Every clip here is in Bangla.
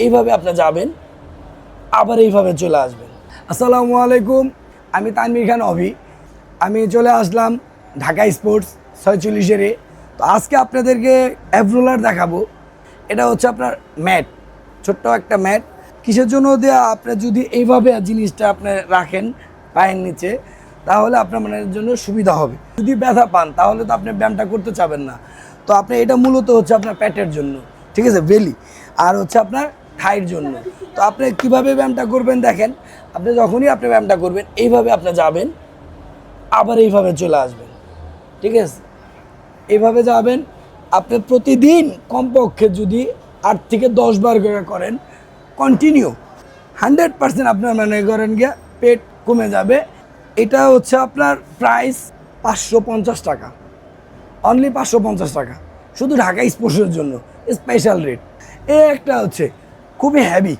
এইভাবে আপনি যাবেন, আবার এইভাবে চলে আসবেন। আসসালামু আলাইকুম, আমি তানভীর খান অভি। আমি চলে আসলাম ঢাকা স্পোর্টস 46-এ। তো আজকে আপনাদেরকে অ্যাপ রোলার দেখাবো। এটা হচ্ছে আপনার ম্যাট, ছোট্ট একটা ম্যাট। কিসের জন্য দেওয়া, আপনি যদি এইভাবে জিনিসটা আপনি রাখেন পায়ের নিচে, তাহলে আপনার মনের জন্য সুবিধা হবে। যদি ব্যথা পান তাহলে তো আপনি ব্যায়ামটা করতে চাবেন না। তো আপনি এটা মূলত হচ্ছে আপনার পেটের জন্য, ঠিক আছে, বেলি, আর হচ্ছে আপনার থাইয়ের জন্য। তো আপনি কিভাবে ব্যায়ামটা করবেন দেখেন। আপনি যখনই আপনি ব্যায়ামটা করবেন, এইভাবে আপনি যাবেন, আবার এইভাবে চলে আসবেন, ঠিক আছে। এইভাবে যাবেন। আপনি প্রতিদিন কমপক্ষে যদি 8 থেকে 10 বার করে করেন কন্টিনিউ, 100% আপনার মনে করেন গিয়ে পেট কমে যাবে। এটা হচ্ছে আপনার প্রাইস 550 টাকা, অনলি 550 টাকা, শুধু ঢাকা স্পোর্টসের জন্য স্পেশাল রেট। এই একটা হচ্ছে খুবই হ্যাভি,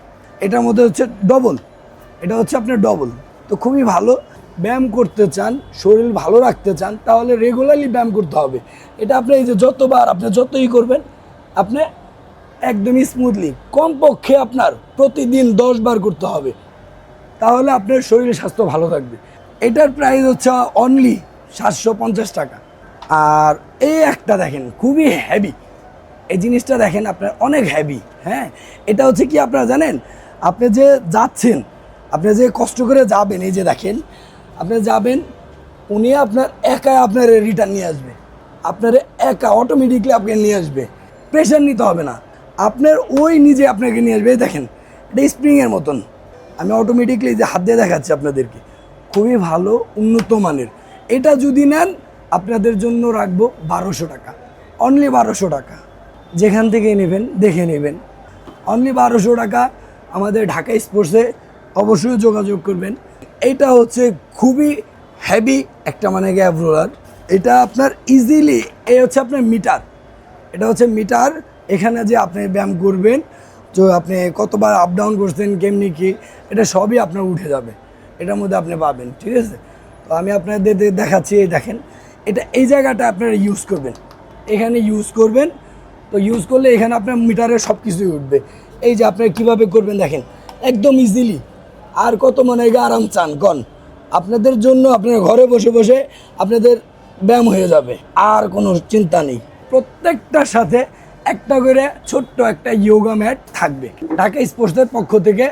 এটার মধ্যে হচ্ছে ডবল, এটা হচ্ছে আপনার ডবল। তো খুবই ভালো। ব্যায়াম করতে চান, শরীর ভালো রাখতে চান, তাহলে রেগুলারলি ব্যায়াম করতে হবে। এটা আপনি এই যে যতবার আপনি যতই করবেন, আপনি একদমই স্মুথলি, কমপক্ষে আপনার প্রতিদিন 10 বার করতে হবে, তাহলে আপনার শরীর স্বাস্থ্য ভালো থাকবে। এটার প্রাইস হচ্ছে অনলি 750 টাকা। আর এই একটা দেখেন খুবই হেভি, এই জিনিসটা দেখেন আপনার অনেক হেভি। হ্যাঁ, এটা হচ্ছে কি আপনারা জানেন, আপনি যে যাচ্ছেন, আপনি যে কষ্ট করে যাবেন, এই যে দেখেন আপনি যাবেন, উনি আপনার একা আপনার রিটার্ন নিয়ে আসবে, আপনার একা অটোমেটিকলি আপনাকে নিয়ে আসবে, প্রেশার নিতে হবে না, আপনার ওই নিজে আপনাকে নিয়ে আসবে। এই দেখেন এটা স্প্রিংয়ের মতন, আমি অটোমেটিকলি যে হাত দিয়ে দেখাচ্ছি আপনাদেরকে, খুবই ভালো উন্নত মানের। এটা যদি নেন আপনাদের জন্য রাখবো 1200 টাকা, অনলি 1200 টাকা। যেখান থেকে নেবেন দেখে নেবেন, অনলি 1200 টাকা। আমাদের ঢাকা স্পোর্টসে অবশ্যই যোগাযোগ করবেন। এইটা হচ্ছে খুবই হেভি একটা মানে গ্যাপ রোলার। এটা আপনার ইজিলি, এই হচ্ছে আপনার মিটার, এটা হচ্ছে মিটার। এখানে যে আপনি ব্যায়াম করবেন, তো আপনি কতবার আপ ডাউন করছেন, কেমনি কি, এটা সবই আপনার উঠে যাবে, এটার মধ্যে আপনি পাবেন, ঠিক আছে। তো আমি আপনাদের দেখাচ্ছি, এই দেখেন এটা, এই জায়গাটা আপনারা ইউজ করবেন, এখানে ইউজ করবেন। তো ইউজ করলে এখানে আপনার মিটারের সব কিছুই উঠবে। এই যে আপনারা কীভাবে করবেন দেখেন, একদম ইজিলি। আর কত মনে হয় আরাম চান কন, আপনাদের জন্য আপনার ঘরে বসে বসে আপনাদের ব্যায়াম হয়ে যাবে, আর কোনো চিন্তা নেই। প্রত্যেকটার সাথে একটা করে ছোট্ট একটা যোগা ম্যাট থাকবে। ঢাকা স্পোর্টসের পক্ষ থেকে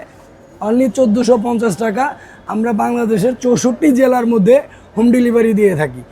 অনলি 1450 টাকা। আমরা বাংলাদেশের 64 জেলার মধ্যে হোম ডেলিভারি দিয়ে থাকি।